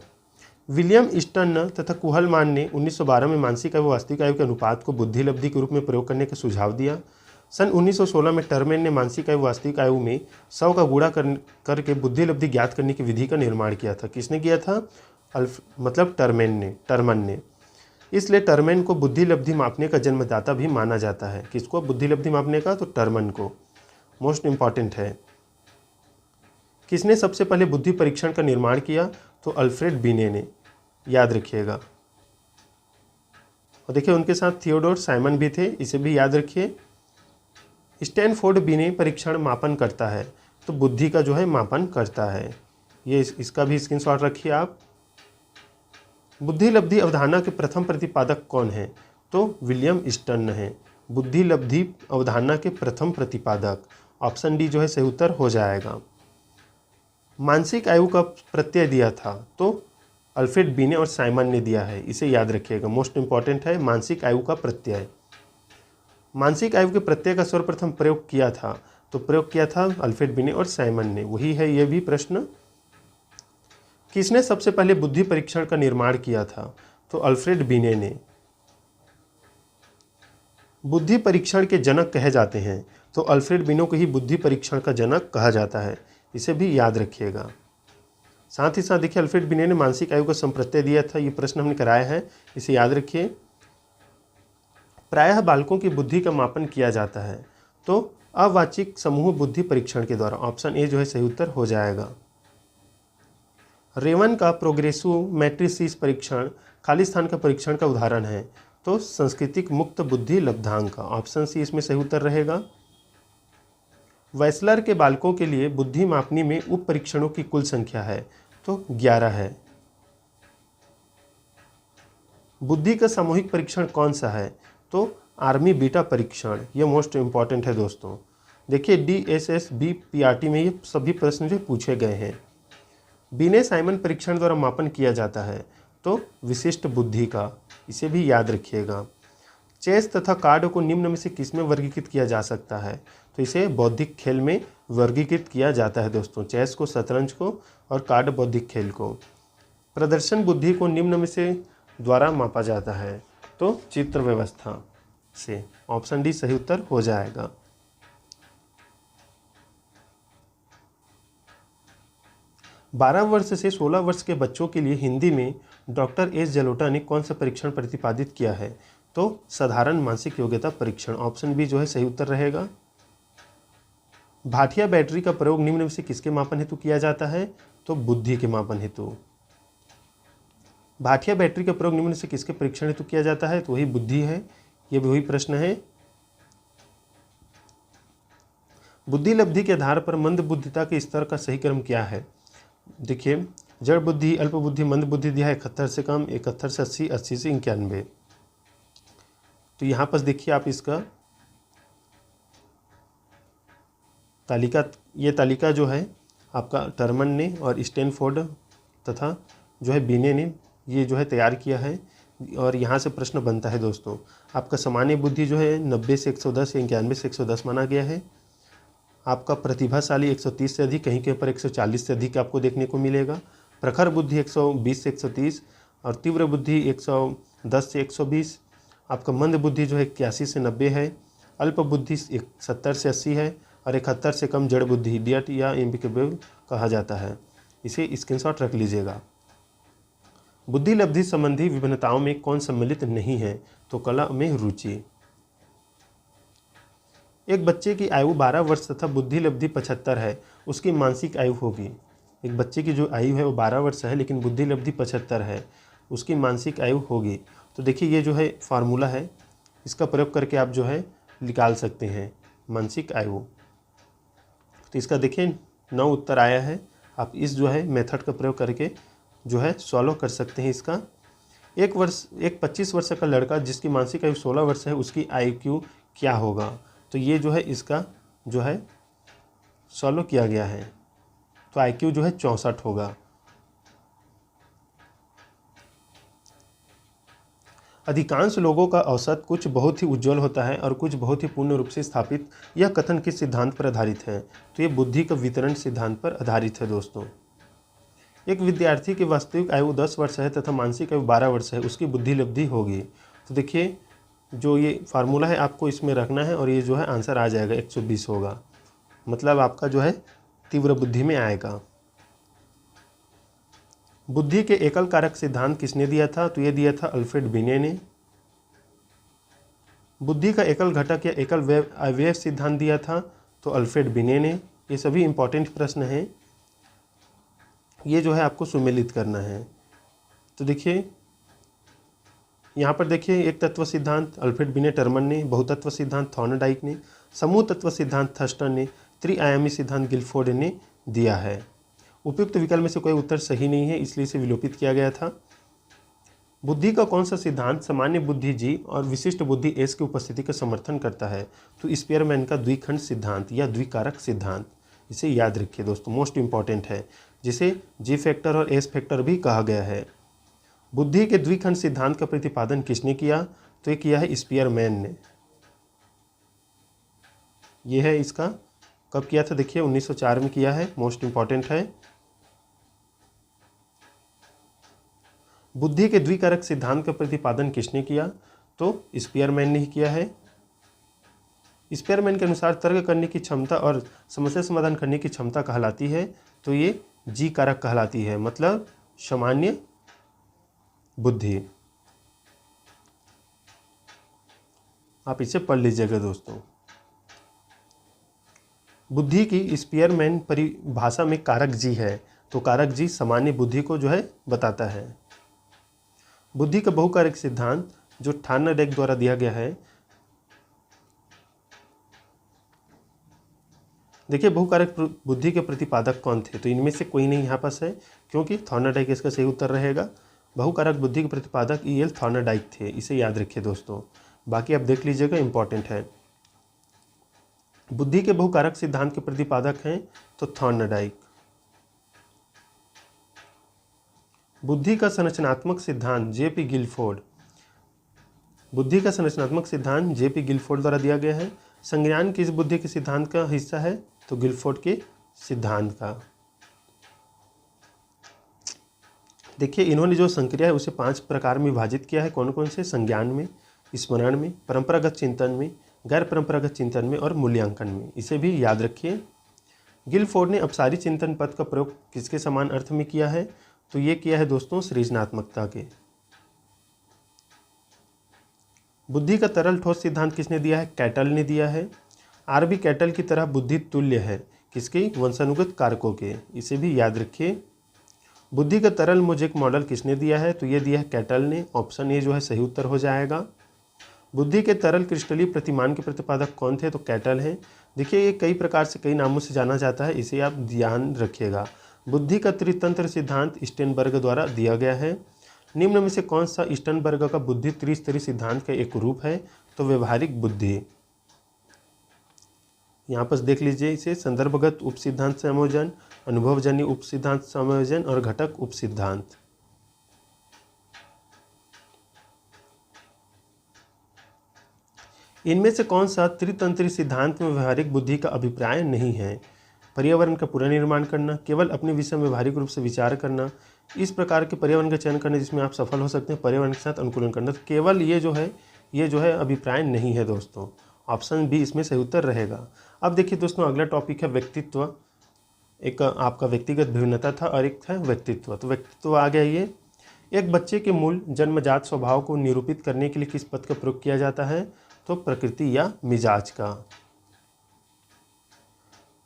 [SPEAKER 1] विलियम ईस्टर्न तथा कुहलमान ने 1912 में मानसिक आयु वास्तविक आयु के अनुपात को बुद्धि लब्धि के रूप में प्रयोग करने का सुझाव दिया। सन 1916 में टर्मेन ने मानसिक आयु वास्तविक आयु में 100 का गुणा करके बुद्धि लब्धि ज्ञात करने की विधि का निर्माण किया था। किसने किया था? टर्मन ने। इसलिए टर्मेन को बुद्धि लब्धि मापने का जन्मदाता भी माना जाता है। किसको बुद्धि लब्धि मापने का? तो टर्मन को। मोस्ट इंपॉर्टेंट है। किसने सबसे पहले बुद्धि परीक्षण का निर्माण किया? तो अल्फ्रेड बीने ने, याद रखिएगा। और देखिए उनके साथ थियोडोर साइमन भी थे, इसे भी याद रखिए। स्टैनफोर्ड बीने परीक्षण मापन करता है, तो बुद्धि का जो है मापन करता है। ये इसका भी स्क्रीनशॉट रखिए आप। बुद्धि लब्धि अवधारणा के प्रथम प्रतिपादक कौन है? तो विलियम ईस्टर्न है, बुद्धि लब्धि अवधारणा के प्रथम प्रतिपादक। ऑप्शन डी जो है सही उत्तर हो जाएगा। मानसिक आयु का प्रत्यय दिया था, तो अल्फ्रेड बीने और साइमन ने दिया है, इसे याद रखिएगा। मोस्ट इंपॉर्टेंट है मानसिक आयु का प्रत्यय। मानसिक आयु के प्रत्यय का सर्वप्रथम प्रयोग किया था, तो प्रयोग किया था अल्फ्रेड बीने और साइमन ने, वही है ये भी प्रश्न। किसने सबसे पहले बुद्धि परीक्षण का निर्माण किया था? तो अल्फ्रेड बीने ने। बुद्धि परीक्षण के जनक कहे जाते हैं, तो अल्फ्रेड बीने को ही बुद्धि परीक्षण का जनक कहा जाता है, इसे भी याद रखिएगा। साथ ही साथ देखिए अल्फ्रेड बीने ने मानसिक आयु का संप्रत्यय दिया था, ये प्रश्न हमने कराया है, इसे याद रखिए। प्रायः बालकों की बुद्धि का मापन किया जाता है, तो अवाचिक समूह बुद्धि परीक्षण के द्वारा। ऑप्शन ए जो है सही उत्तर हो जाएगा। रेवन का प्रोग्रेसिव मैट्रिसिस परीक्षण खाली स्थान का परीक्षण का उदाहरण है, तो सांस्कृतिक मुक्त बुद्धि लब्धांक का। ऑप्शन सी इसमें सही उत्तर रहेगा। वैसलर के बालकों के लिए बुद्धि मापनी में उप परीक्षणों की कुल संख्या है, तो 11 है। बुद्धि का सामूहिक परीक्षण कौन सा है? तो आर्मी बीटा परीक्षण। ये मोस्ट इंपॉर्टेंट है दोस्तों। देखिए DSSB PRT में ये सभी प्रश्न जो पूछे गए हैं। बीने साइमन परीक्षण द्वारा मापन किया जाता है, तो विशिष्ट बुद्धि का, इसे भी याद रखिएगा। चेस तथा कार्ड को निम्न में से किस में वर्गीकृत किया जा सकता है? तो इसे बौद्धिक खेल में वर्गीकृत किया जाता है दोस्तों। चेस को, शतरंज को, और कार्ड बौद्धिक खेल को। प्रदर्शन बुद्धि को निम्न में से द्वारा मापा जाता है, तो चित्र व्यवस्था से। ऑप्शन डी सही उत्तर हो जाएगा। बारह वर्ष से 16 वर्ष के बच्चों के लिए हिंदी में डॉक्टर एस जलोटा ने कौन सा परीक्षण प्रतिपादित किया है? तो साधारण मानसिक योग्यता परीक्षण। ऑप्शन बी जो है सही उत्तर रहेगा। भाटिया बैटरी का प्रयोग निम्न में से किसके मापन हेतु किया जाता है? तो बुद्धि के मापन हेतु। भाटिया बैटरी का प्रयोग निम्न से किसके परीक्षण हेतु किया जाता है? तो वही बुद्धि है, ये भी वही प्रश्न है। बुद्धि लब्धि के आधार पर मंद बुद्धिता के स्तर का सही क्रम क्या है? देखिए जड़ बुद्धि, अल्प बुद्धि, मंद बुद्धि दिया है 71 से कम, 71 से 80, 80 से 91। तो यहाँ पर देखिए आप इसका तालिका, ये तालिका जो है आपका टर्मन ने और स्टैनफोर्ड तथा जो है बीने ने ये जो है तैयार किया है। और यहाँ से प्रश्न बनता है दोस्तों। आपका सामान्य बुद्धि जो है 90 से 110 या 91 से 110 माना गया है। आपका प्रतिभाशाली 130 से अधिक, कहीं के ऊपर 140 से अधिक आपको देखने को मिलेगा। प्रखर बुद्धि 120 से 130 और तीव्र बुद्धि 110 से 120। आपका मंद बुद्धि जो है 81 से 90 है। अल्प बुद्धि 70 से 80 है और 71 से कम जड़ बुद्धि, इडियट या इम्पिकेबल कहा जाता है। इसे स्क्रीनशॉट रख लीजिएगा। बुद्धि लब्धि संबंधी विभिन्नताओं में कौन सम्मिलित नहीं है? तो कला में रुचि। एक बच्चे की आयु 12 वर्ष तथा बुद्धि लब्धि 75 है, उसकी मानसिक आयु होगी। एक बच्चे की जो आयु है वो 12 वर्ष है, लेकिन बुद्धि लब्धि 75 है, उसकी मानसिक आयु होगी। तो देखिए ये जो है फार्मूला है, इसका प्रयोग करके आप जो है निकाल सकते हैं मानसिक आयु। तो इसका देखिए 9 उत्तर आया है। आप इस जो है मेथड का प्रयोग करके जो है सॉल्व कर सकते हैं इसका। एक 25 वर्ष का लड़का जिसकी मानसिक आयु 16 वर्ष है, उसकी IQ क्या होगा? तो ये जो है इसका जो है सॉल्व किया गया है। तो IQ जो है 64 होगा। अधिकांश लोगों का औसत कुछ बहुत ही उज्जवल होता है और कुछ बहुत ही पूर्ण रूप से स्थापित। यह कथन किस सिद्धांत पर आधारित है? तो ये बुद्धि का वितरण सिद्धांत पर आधारित है दोस्तों। एक विद्यार्थी की वास्तविक आयु 10 वर्ष है तथा मानसिक आयु 12 वर्ष है, उसकी बुद्धि लब्धि होगी। तो देखिए जो ये फार्मूला है आपको इसमें रखना है और ये जो है आंसर आ जाएगा 120 होगा, मतलब आपका जो है तीव्र बुद्धि में आएगा। बुद्धि के एकल कारक सिद्धांत किसने दिया था? तो ये दिया था अल्फ्रेड बिने ने। बुद्धि का एकल घटक या एकल अवयव सिद्धांत दिया था तो अल्फ्रेड बिने ने। ये सभी इंपॉर्टेंट प्रश्न हैं, ये जो है आपको सुमेलित करना है। तो देखिए यहाँ पर देखिए एक तत्व सिद्धांत अल्फ्रेड बिने टर्मन ने, बहुतत्व सिद्धांत थॉर्नडाइक ने, समूह तत्व सिद्धांत थर्स्टन ने, त्रिआयामी सिद्धांत गिलफोर्ड ने दिया है। उपयुक्त विकल्प में से कोई उत्तर सही नहीं है, इसलिए इसे विलोपित किया गया था। बुद्धि का कौन सा सिद्धांत सामान्य बुद्धि जी और विशिष्ट बुद्धि एस की उपस्थिति का समर्थन करता है? तो स्पीयरमैन का द्विखंड सिद्धांत या द्विकारक सिद्धांत, इसे याद रखिए दोस्तों, मोस्ट इंपॉर्टेंट है, जिसे जी फैक्टर और एस फैक्टर भी कहा गया है। बुद्धि के द्विखंड सिद्धांत का प्रतिपादन किसने किया? तो ये किया है स्पीयरमैन ने। ये है इसका, कब किया था? देखिए 1904 में किया है, मोस्ट इंपॉर्टेंट है। बुद्धि के द्विकारक सिद्धांत का प्रतिपादन किसने किया? तो स्पीयरमैन ने ही किया है। स्पीयरमैन के अनुसार तर्क करने की क्षमता और समस्या समाधान करने की क्षमता कहलाती है, तो ये जी कारक कहलाती है, मतलब सामान्य बुद्धि। आप इसे पढ़ लीजिएगा दोस्तों। बुद्धि की स्पीयरमैन परिभाषा में कारक जी है, तो कारक जी सामान्य बुद्धि को जो है बताता है। बुद्धि का बहुकारक सिद्धांत जो थॉर्नडाइक द्वारा दिया गया है, देखिए बहुकारक बुद्धि के प्रतिपादक कौन थे? तो इनमें से कोई नहीं यहाँ पास है, क्योंकि थॉर्नडाइक इसका सही उत्तर रहेगा। बहुकारक बुद्धि के प्रतिपादक E.L. थॉर्नडाइक थे, इसे याद रखिए दोस्तों, बाकी आप देख लीजिएगा, इंपॉर्टेंट है। बुद्धि के बहुकारक सिद्धांत के प्रतिपादक हैं तो थॉर्नडाइक। बुद्धि का संरचनात्मक सिद्धांत J.P. गिलफोर्ड। बुद्धि का संरचनात्मक सिद्धांत J.P. गिलफोर्ड द्वारा दिया गया है। संज्ञान किस बुद्धि के सिद्धांत का हिस्सा है? तो गिलफोर्ड के सिद्धांत का। देखिए इन्होंने जो संक्रिया है उसे 5 प्रकार में विभाजित किया है। कौन कौन से? संज्ञान में, स्मरण में, परंपरागत चिंतन में, गैर परंपरागत चिंतन में और मूल्यांकन में। इसे भी याद रखिए। गिलफोर्ड ने अपसारी चिंतन पद का प्रयोग किसके समान अर्थ में किया है? तो ये किया है दोस्तों सृजनात्मकता के। बुद्धि का तरल ठोस सिद्धांत किसने दिया है? कैटल ने दिया है। आर.बी. कैटल की तरह बुद्धि तुल्य है किसके? वंशानुगत कारकों के, इसे भी याद रखिए। बुद्धि का तरल मोज़ेक मॉडल किसने दिया है? तो ये दिया है कैटल ने। ऑप्शन ए जो है सही उत्तर हो जाएगा। बुद्धि के तरल क्रिस्टलीय प्रतिमान के प्रतिपादक कौन थे? तो कैटल हैं। देखिए ये कई प्रकार से कई नामों से जाना जाता है, इसे आप ध्यान रखिएगा। बुद्धि का त्रितंत्र सिद्धांत स्टेनबर्ग द्वारा दिया गया है। निम्न में से कौन सा स्टेनबर्ग का बुद्धि त्रिस्तरीय सिद्धांत का एक रूप है? तो व्यवहारिक बुद्धि। यहाँ पर देख लीजिए इसे, संदर्भगत उप सिद्धांत संयोजन, अनुभवजन्य उप सिद्धांत संयोजन और घटक उप सिद्धांत। इनमें से कौन सा त्रितंत्री सिद्धांत में व्यवहारिक बुद्धि का अभिप्राय नहीं है? पर्यावरण का पुनर्निर्माण करना, केवल अपने विषय में व्यवहारिक रूप से विचार करना, इस प्रकार के पर्यावरण का चयन करना जिसमें आप सफल हो सकते हैं, पर्यावरण के साथ अनुकूलन करना। तो केवल ये जो है अभिप्राय नहीं है दोस्तों। ऑप्शन बी इसमें सही उत्तर रहेगा। अब देखिए दोस्तों अगला टॉपिक है व्यक्तित्व। एक आपका व्यक्तिगत भिन्नता था और एक है व्यक्तित्व। तो व्यक्तित्व आ गया ये। एक बच्चे के मूल जन्मजात स्वभाव को निरूपित करने के लिए किस पद का प्रयोग किया जाता है? तो प्रकृति या मिजाज का।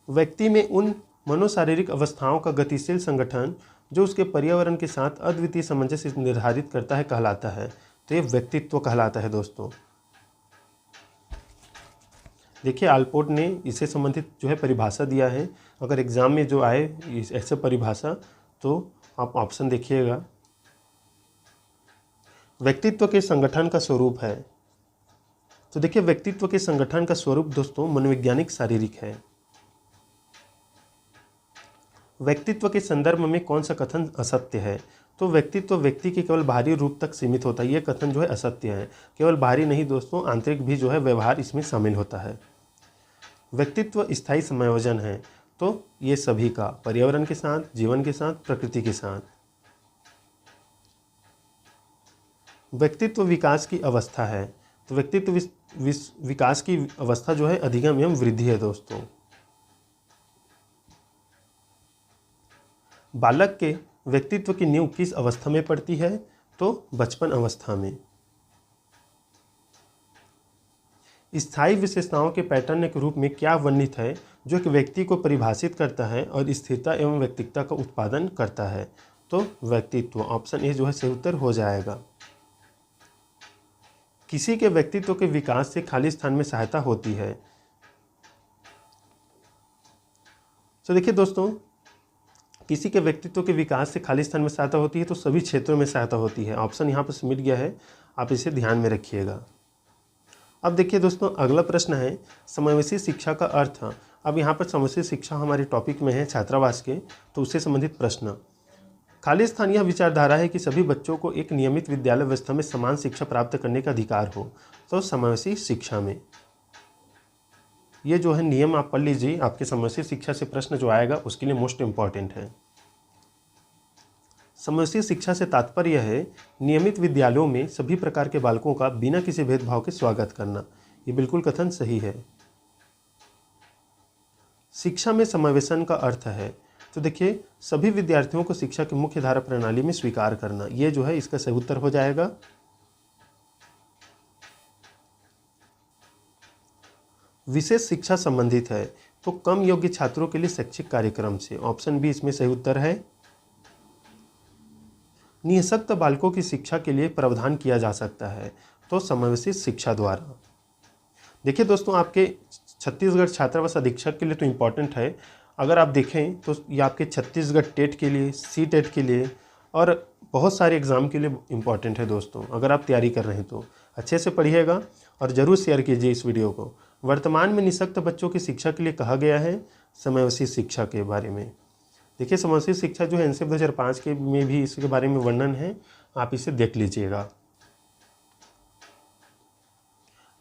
[SPEAKER 1] व्यक्ति में उन मनोशारीरिक अवस्थाओं का गतिशील संगठन जो उसके पर्यावरण के साथ अद्वितीय सामंजस्य निर्धारित करता है कहलाता है। तो ये व्यक्तित्व कहलाता है दोस्तों। देखिए आलपोर्ट ने इससे संबंधित जो है परिभाषा दिया है। अगर एग्जाम में जो आए ऐसे परिभाषा तो आप ऑप्शन देखिएगा। व्यक्तित्व के संगठन का स्वरूप है। तो देखिए व्यक्तित्व के संगठन का स्वरूप दोस्तों मनोवैज्ञानिक शारीरिक है। व्यक्तित्व के संदर्भ में कौन सा कथन असत्य है? तो व्यक्तित्व व्यक्ति के केवल बाहरी रूप तक सीमित होता है, ये कथन जो है असत्य है। केवल बाहरी नहीं दोस्तों, आंतरिक भी जो है व्यवहार इसमें शामिल होता है। व्यक्तित्व स्थायी समायोजन है, तो ये सभी का पर्यावरण के साथ, जीवन के साथ, प्रकृति के साथ। व्यक्तित्व विकास की अवस्था है, तो व्यक्तित्व विकास की अवस्था जो है अधिगम एवं वृद्धि है दोस्तों। बालक के व्यक्तित्व की नींव किस अवस्था में पड़ती है, तो बचपन अवस्था में। स्थायी विशेषताओं के पैटर्न के रूप में क्या वर्णित है जो एक व्यक्ति को परिभाषित करता है और स्थिरता एवं व्यक्तित्व का उत्पादन करता है, तो व्यक्तित्व। ऑप्शन ए जो है सही उत्तर हो जाएगा। किसी के व्यक्तित्व के विकास से खाली स्थान में सहायता होती है। तो देखिए दोस्तों, किसी के व्यक्तित्व के विकास से खाली स्थान में सहायता होती है, तो सभी क्षेत्रों में सहायता होती है। ऑप्शन यहाँ पर मिट गया है, आप इसे ध्यान में रखिएगा। अब देखिए दोस्तों, अगला प्रश्न है समावेशी शिक्षा का अर्थ। अब यहाँ पर समावेशी शिक्षा हमारे टॉपिक में है छात्रावास के, तो उससे संबंधित प्रश्न। खाली स्थान यह विचारधारा है कि सभी बच्चों को एक नियमित विद्यालय व्यवस्था में समान शिक्षा प्राप्त करने का अधिकार हो, तो समावेशी शिक्षा में ये जो है नियम आप पढ़ लीजिए, आपके समावेशी शिक्षा से प्रश्न जो आएगा उसके लिए मोस्ट इंपॉर्टेंट है। समावेशी शिक्षा से तात्पर्य है नियमित विद्यालयों में सभी प्रकार के बालकों का बिना किसी भेदभाव के स्वागत करना। ये बिल्कुल कथन सही है। शिक्षा में समावेशन का अर्थ है, तो देखिए सभी विद्यार्थियों को शिक्षा की मुख्य धारा प्रणाली में स्वीकार करना, ये जो है इसका सही उत्तर हो जाएगा। विशेष शिक्षा संबंधित है, तो कम योग्य छात्रों के लिए शैक्षिक कार्यक्रम से। ऑप्शन बी इसमें सही उत्तर है। निःशक्त बालकों की शिक्षा के लिए प्रावधान किया जा सकता है, तो समावेशी शिक्षा द्वारा। देखिए दोस्तों, आपके छत्तीसगढ़ छात्रावास अधीक्षक के लिए तो इम्पॉर्टेंट है। अगर आप देखें तो ये आपके छत्तीसगढ़ टेट के लिए, सी टेट के लिए और बहुत सारे एग्ज़ाम के लिए इम्पॉर्टेंट है दोस्तों। अगर आप तैयारी कर रहे हैं तो अच्छे से पढ़िएगा और ज़रूर शेयर कीजिए इस वीडियो को। वर्तमान में निःशक्त बच्चों की शिक्षा के लिए कहा गया है समावेशी शिक्षा के बारे में। देखिए समावेशी शिक्षा जो है एनसीईआरटी 2005 के में भी इसके बारे में वर्णन है, आप इसे देख लीजिएगा।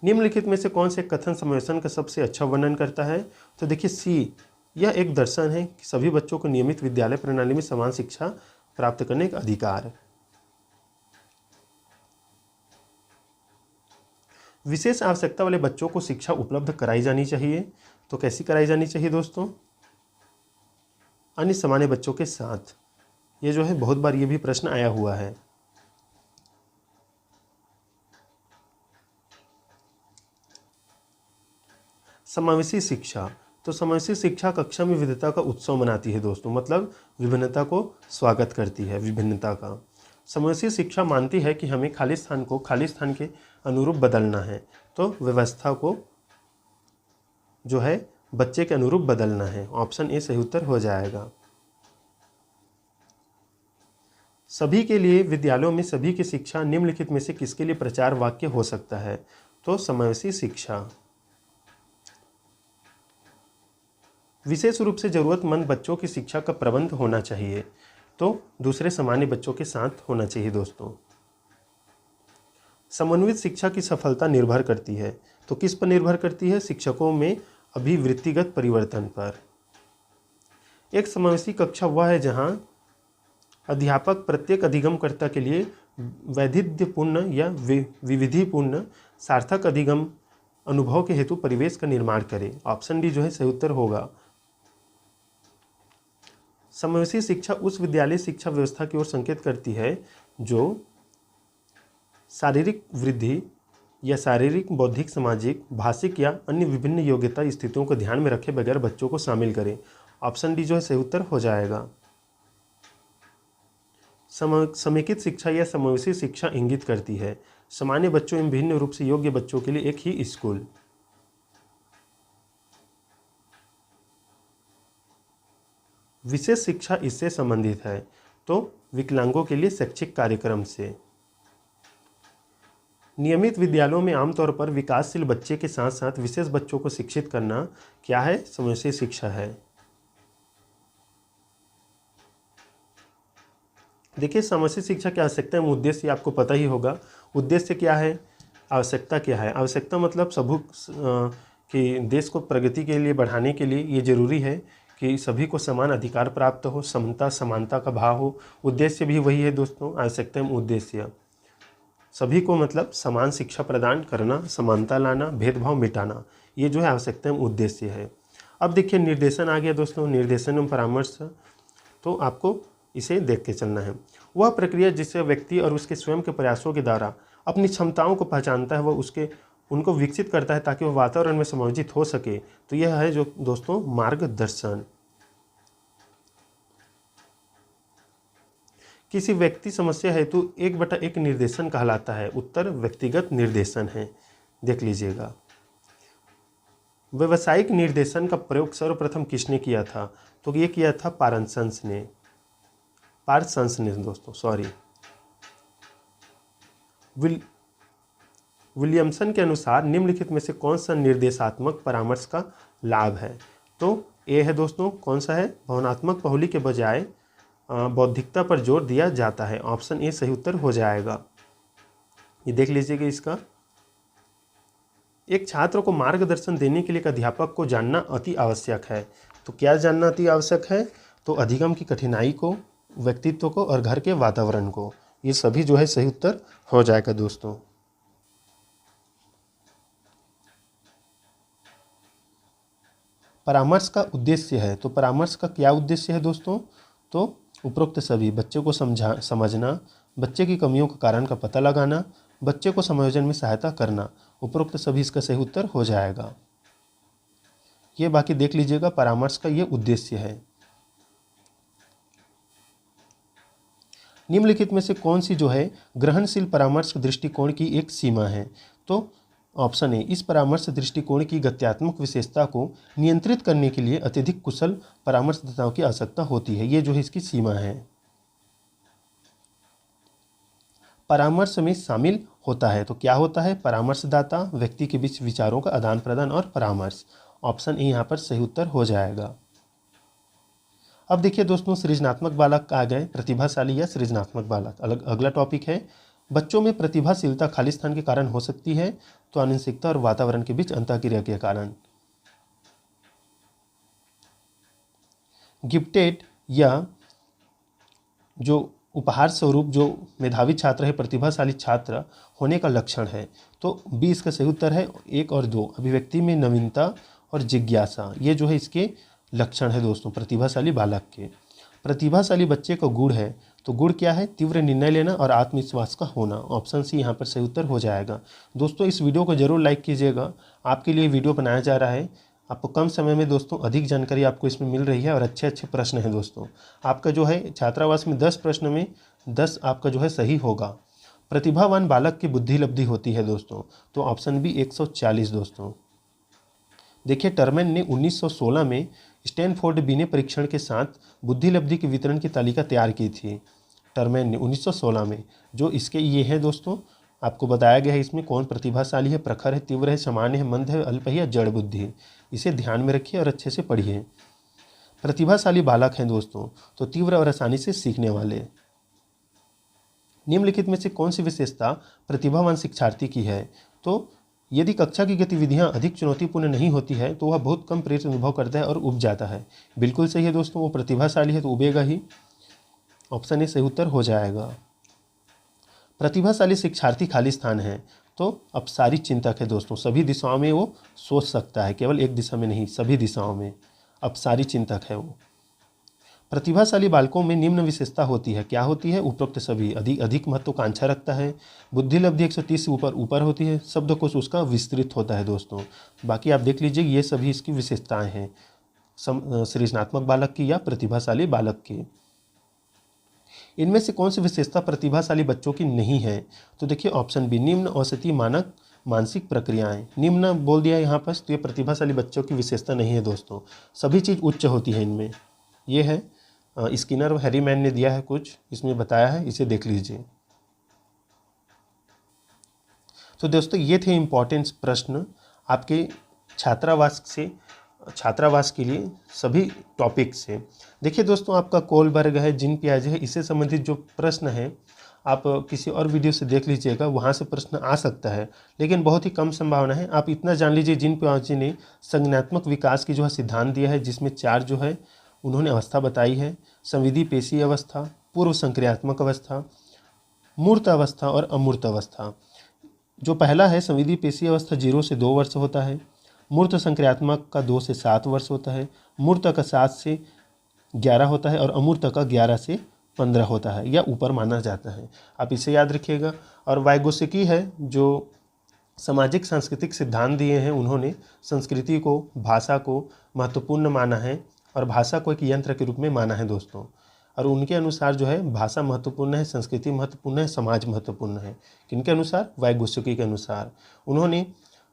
[SPEAKER 1] निम्नलिखित में से कौन से कथन समावेशन का सबसे अच्छा वर्णन करता है, तो देखिए सी, यह एक दर्शन है कि सभी बच्चों को नियमित विद्यालय प्रणाली में समान शिक्षा प्राप्त करने का अधिकार। विशेष आवश्यकता वाले बच्चों को शिक्षा उपलब्ध कराई जानी चाहिए, तो कैसी कराई जानी चाहिए दोस्तों, अन्य सामान्य बच्चों के साथ। ये जो है बहुत बार ये भी प्रश्न आया हुआ है। समावेशी शिक्षा, तो समावेशी शिक्षा कक्षा में विविधता का उत्सव मनाती है दोस्तों, मतलब विभिन्नता को स्वागत करती है, विभिन्नता का। समावेशी शिक्षा मानती है कि हमें खाली स्थान को खाली स्थान के अनुरूप बदलना है, तो व्यवस्था को जो है बच्चे के अनुरूप बदलना है। ऑप्शन ए सही उत्तर हो जाएगा। सभी के लिए विद्यालयों में सभी की शिक्षा निम्नलिखित में से किसके लिए प्रचार वाक्य हो सकता है, तो समावेशी शिक्षा। विशेष रूप से जरूरतमंद बच्चों की शिक्षा का प्रबंध होना चाहिए, तो दूसरे सामान्य बच्चों के साथ होना चाहिए दोस्तों। समन्वित शिक्षा की सफलता निर्भर करती है, तो किस पर निर्भर करती है, शिक्षकों में अभिवृत्तिगत परिवर्तन पर। एक समावेशी कक्षा वह है जहां अध्यापक प्रत्येक अधिगमकर्ता के लिए वैविध्यपूर्ण या विविधिपूर्ण सार्थक अधिगम अनुभव के हेतु परिवेश का निर्माण करे। ऑप्शन डी जो है सही उत्तर होगा। समावेशी शिक्षा उस विद्यालय शिक्षा व्यवस्था की ओर संकेत करती है जो शारीरिक वृद्धि या शारीरिक, बौद्धिक, सामाजिक, भाषिक या अन्य विभिन्न योग्यता स्थितियों को ध्यान में रखे बगैर बच्चों को शामिल करे। ऑप्शन डी जो है सही उत्तर हो जाएगा। समेकित शिक्षा या समावेशी शिक्षा इंगित करती है सामान्य बच्चों एवं भिन्न रूप से योग्य बच्चों के लिए एक ही स्कूल। विशेष शिक्षा इससे संबंधित है, तो विकलांगों के लिए शैक्षिक कार्यक्रम से। नियमित विद्यालयों में आमतौर पर विकासशील बच्चे के साथ साथ विशेष बच्चों को शिक्षित करना क्या है, समावेशी शिक्षा है। देखिए समष्टि शिक्षा की आवश्यकता एवं उद्देश्य आपको पता ही होगा। उद्देश्य क्या है, आवश्यकता क्या है। आवश्यकता मतलब कि देश को प्रगति के लिए बढ़ाने के लिए ये जरूरी है कि सभी को समान अधिकार प्राप्त हो, समता समानता का भाव हो। उद्देश्य भी वही है दोस्तों, आवश्यकता एवं उद्देश्य। सभी को मतलब समान शिक्षा प्रदान करना, समानता लाना, भेदभाव मिटाना, ये जो है आवश्यकता एवं उद्देश्य है। अब देखिए निर्देशन आ गया दोस्तों, निर्देशन एवं परामर्श। तो आपको इसे देख के चलना है। वह प्रक्रिया जिससे व्यक्ति और उसके स्वयं के प्रयासों के द्वारा अपनी क्षमताओं को पहचानता है, वह उनको विकसित करता है ताकि वह वातावरण में समायोजित हो सके। तो यह है जो दोस्तों मार्गदर्शन। किसी व्यक्ति समस्या हेतु 1/1 निर्देशन कहलाता है। उत्तर व्यक्तिगत निर्देशन है, देख लीजिएगा। व्यवसायिक निर्देशन का प्रयोग सर्वप्रथम किसने किया था, तो ये किया था पार्सन्स ने दोस्तों, सॉरी। विलियमसन के अनुसार निम्नलिखित में से कौन सा निर्देशात्मक परामर्श का लाभ है, तो ए है दोस्तों, कौन सा है, भावनात्मक पहुली के बजाय बौद्धिकता पर जोर दिया जाता है। ऑप्शन ए सही उत्तर हो जाएगा। ये देख लीजिएगा इसका। एक छात्र को मार्गदर्शन देने के लिए एक अध्यापक को जानना अति आवश्यक है। तो क्या जानना अति आवश्यक है, तो अधिगम की कठिनाई को, व्यक्तित्व को और घर के वातावरण को। ये सभी जो है सही उत्तर हो जाएगा दोस्तों। परामर्श का उद्देश्य है, तो परामर्श का क्या उद्देश्य है दोस्तों, तो उपरोक्त सभी। बच्चे को समझना, बच्चे की कमियों का कारण का पता लगाना, बच्चे को समायोजन में सहायता करना। उपरोक्त सभी इसका सही उत्तर हो जाएगा। ये बाकी देख लीजिएगा, परामर्श का ये उद्देश्य है। निम्नलिखित में से कौन सी जो है ग्रहणशील परामर्श दृष्टिकोण की एक सीमा है, तो ऑप्शन ए, इस परामर्श दृष्टिकोण की गत्यात्मक विशेषता को नियंत्रित करने के लिए अत्यधिक कुशल परामर्शदाताओं की आवश्यकता होती है। ये जो है इसकी सीमा है। परामर्श में शामिल होता है, तो क्या होता है, परामर्शदाता व्यक्ति के बीच विचारों का आदान प्रदान और परामर्श। ऑप्शन ए यहाँ पर सही उत्तर हो जाएगा। अब देखिए दोस्तों, सृजनात्मक बालक आ गए, प्रतिभाशाली या सृजनात्मक बालक। अगला टॉपिक है, बच्चों में प्रतिभाशीलता खालिस्तान के कारण हो सकती है, तो आनुवंशिकता और वातावरण के बीच अंतःक्रिया के कारण। गिफ्टेड या जो उपहार स्वरूप जो मेधावी छात्र है, प्रतिभाशाली छात्र होने का लक्षण है, तो बी इसका सही उत्तर है। 1 और 2, अभिव्यक्ति में नवीनता और जिज्ञासा, ये जो है इसके लक्षण है दोस्तों प्रतिभाशाली बालक के। प्रतिभाशाली बच्चे का गुण है, तो गुण क्या है, तीव्र निर्णय लेना और आत्मविश्वास का होना। ऑप्शन सी यहाँ पर सही उत्तर हो जाएगा। दोस्तों इस वीडियो को जरूर लाइक कीजिएगा, आपके लिए वीडियो बनाया जा रहा है। आपको कम समय में दोस्तों अधिक जानकारी आपको इसमें मिल रही है और अच्छे अच्छे प्रश्न हैं दोस्तों। आपका जो है छात्रावास में 10 प्रश्न में 10 आपका जो है सही होगा। प्रतिभावान बालक की बुद्धि लब्धि होती है दोस्तों, तो ऑप्शन बी 140 दोस्तों। देखिए टर्मेन ने 1916 में स्टैनफोर्ड बिने परीक्षण के साथ बुद्धि लब्धि के वितरण की तालिका तैयार की थी। टर्मेन ने 1916 में, जो इसके ये हैं दोस्तों, आपको बताया गया है इसमें कौन प्रतिभाशाली है, प्रखर है, तीव्र है, सामान्य है, मंद है, अल्प है या जड़ बुद्धि। इसे ध्यान में रखिए और अच्छे से पढ़िए। प्रतिभाशाली बालक हैं दोस्तों, तो तीव्र और आसानी से सीखने वाले। निम्नलिखित में से कौन सी विशेषता प्रतिभावान शिक्षार्थी की है, तो यदि कक्षा की गतिविधियां अधिक चुनौतीपूर्ण नहीं होती है तो वह बहुत कम प्रेरित अनुभव करता है और उब जाता है। बिल्कुल सही है दोस्तों, वो प्रतिभाशाली है तो उबेगा ही। ऑप्शन ए सही उत्तर हो जाएगा। प्रतिभाशाली शिक्षार्थी खालिस्तान है, तो अपसारी चिंतक है दोस्तों, सभी दिशाओं में वो सोच सकता है, केवल एक दिशा में नहीं, सभी दिशाओं में अपसारी चिंतक है वो। प्रतिभाशाली बालकों में निम्न विशेषता होती है, क्या होती है, उपरोक्त सभी। अधिक महत्वाकांक्षा रखता है, बुद्धि लब्धि 130 से ऊपर होती है, शब्दकोश उसका विस्तृत होता है दोस्तों। बाकी आप देख लीजिए, ये सभी इसकी विशेषताएं हैं सृजनात्मक बालक की या प्रतिभाशाली बालक की। इनमें से कौन सी विशेषता प्रतिभाशाली बच्चों की नहीं है, तो देखिए ऑप्शन बी, निम्न औसती मानक मानसिक प्रक्रियाएं। निम्न बोल दिया यहाँ पर, तो ये प्रतिभाशाली बच्चों की विशेषता नहीं है दोस्तों, सभी चीज़ उच्च होती है इनमें। ये है स्किनर और हैरीमैन ने दिया है कुछ, इसमें बताया है, इसे देख लीजिए। तो दोस्तों ये थे इम्पोर्टेंट प्रश्न आपके छात्रावास से छात्रावास के लिए सभी टॉपिक से। देखिए दोस्तों, आपका कोलबर्ग है, जिन प्याजे है, इससे संबंधित जो प्रश्न है आप किसी और वीडियो से देख लीजिएगा, वहाँ से प्रश्न आ सकता है, लेकिन बहुत ही कम संभावना है। आप इतना जान लीजिए, जिन प्याजे ने संज्ञानात्मक विकास की जो है सिद्धांत दिया है, जिसमें 4 जो है उन्होंने अवस्था बताई है: संविधि पेशी अवस्था, पूर्व संक्रियात्मक अवस्था, मूर्त अवस्था और अमूर्त अवस्था। जो पहला है संविधि पेशी अवस्था 0 से 2 वर्ष होता है, मूर्त संक्रियात्मक का 2 से 7 वर्ष होता है, मूर्त का 7 से 11 होता है और अमूर्त का 11 से 15 होता है या ऊपर माना जाता है। आप इसे याद रखिएगा। और वाइगोत्स्की है, जो सामाजिक सांस्कृतिक सिद्धांत दिए हैं, उन्होंने संस्कृति को, भाषा को महत्वपूर्ण माना है और भाषा को एक यंत्र के रूप में माना है दोस्तों। और उनके अनुसार जो है भाषा महत्वपूर्ण है, संस्कृति महत्वपूर्ण है, समाज महत्वपूर्ण है। किनके अनुसार? वाइगोत्स्की के अनुसार। उन्होंने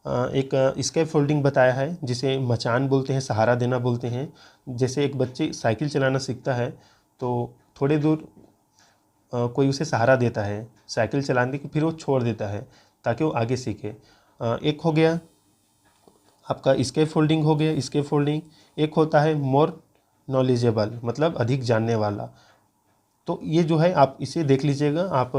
[SPEAKER 1] एक स्कैप फोल्डिंग बताया है, जिसे मचान बोलते हैं, सहारा देना बोलते हैं। जैसे एक बच्चे साइकिल चलाना सीखता है तो थोड़े दूर कोई उसे सहारा देता है साइकिल चलाने की, फिर वो छोड़ देता है ताकि वो आगे सीखे। एक हो गया आपका स्कैप फोल्डिंग हो गया, स्कैप फोल्डिंग। एक होता है मोर नॉलेजेबल, मतलब अधिक जानने वाला। तो ये जो है आप इसे देख लीजिएगा। आप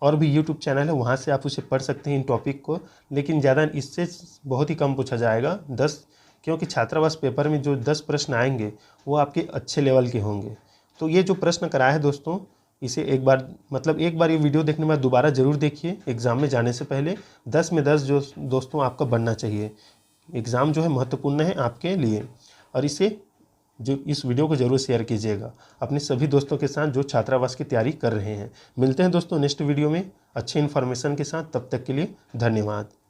[SPEAKER 1] और भी यूट्यूब चैनल है, वहाँ से आप उसे पढ़ सकते हैं इन टॉपिक को, लेकिन ज़्यादा इससे बहुत ही कम पूछा जाएगा 10, क्योंकि छात्रावास पेपर में जो 10 प्रश्न आएंगे वो आपके अच्छे लेवल के होंगे। तो ये जो प्रश्न कराया है दोस्तों, इसे एक बार ये वीडियो देखने के बाद दोबारा ज़रूर देखिए। एग्ज़ाम में जाने से पहले 10 में 10 जो दोस्तों आपका बनना चाहिए। एग्ज़ाम जो है महत्वपूर्ण है आपके लिए। और इस वीडियो को ज़रूर शेयर कीजिएगा अपने सभी दोस्तों के साथ जो छात्रावास की तैयारी कर रहे हैं। मिलते हैं दोस्तों नेक्स्ट वीडियो में अच्छे इन्फॉर्मेशन के साथ। तब तक के लिए धन्यवाद।